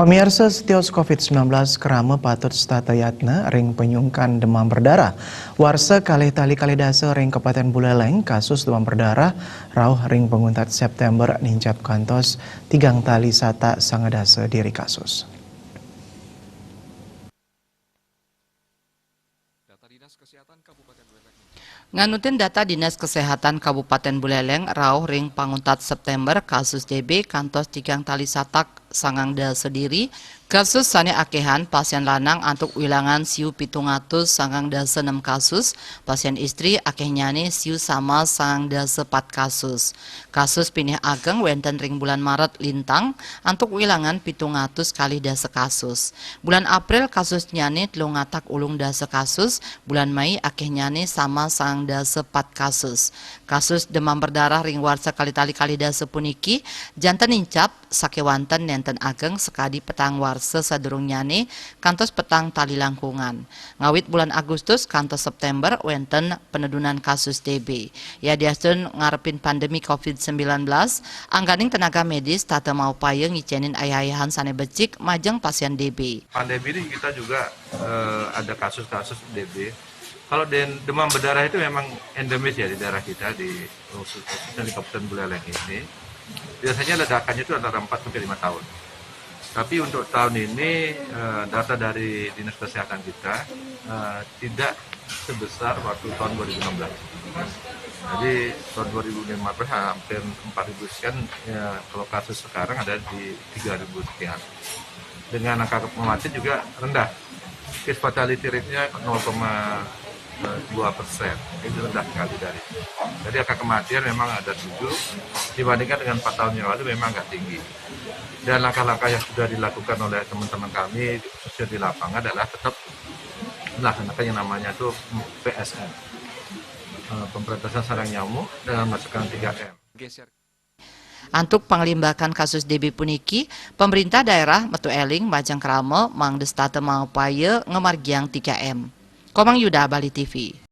Pamirsa setios COVID-19 kerama patut statayatna ring penyungkan demam berdarah. Warsa kalih tali kalidasa ring Kabupaten Buleleng kasus demam berdarah rauh ring penguntat September nincap kantos tigang tali sata sangadasa diri kasus. Nganutin data Dinas Kesehatan Kabupaten Buleleng rauh ring panguntat September kasus DB kantos tigang tali satak sangang da sediri kasus sane akehan pasien lanang antuk wilangan siu 700 sangang da 6 kasus pasien istri akeh nyane siu sama sangang da 4 kasus pinih ageng wenten ring bulan Maret lintang antuk wilangan 700 kali da kasus bulan April kasus nyane telung ngatak ulung da kasus bulan Mei akeh nyane sama sangang da 4 kasus demam berdarah ring warsa kali-tali kali da puniki jantan incap sakewanten nenten ageng sekadi petang warsa sadurung nyane kantos petang tali langkungan ngawit bulan Agustus kantos September wenten penedunan kasus DB ya diasun ngarepin pandemi COVID-19 angganing tenaga medis tata mau payeng ngicenin ayah-ayahan sane becik majeng pasien DB. Pandemi ini kita juga ada kasus-kasus DB. Kalau demam berdarah itu memang endemis ya di daerah kita khususnya di Kabupaten Buleleng ini. Biasanya ledakannya itu antara 4 sampai 5 tahun. Tapi untuk tahun ini data dari Dinas Kesehatan kita tidak sebesar waktu tahun 2016. Jadi tahun 2015 hampir 4.000 sekian, ya, kalau kasus sekarang ada di 3.000 sekian. Dengan angka kematian juga rendah. Case fatality rate-nya 0,2%. Ini rendah sekali dari. Jadi angka kematian memang ada 7, dibandingkan dengan 4 tahun yang lalu memang agak tinggi. Dan langkah-langkah yang sudah dilakukan oleh teman-teman kami khususnya di lapangan adalah tetap melaksanakan yang namanya itu PSN, pemberantasan sarang nyamuk dengan masukkan 3M. Antuk panglimbakan kasus DB puniki, pemerintah daerah metu eling Majang Kramo mang destata mau paye ngemargiang 3M. Komang Yuda, Bali TV.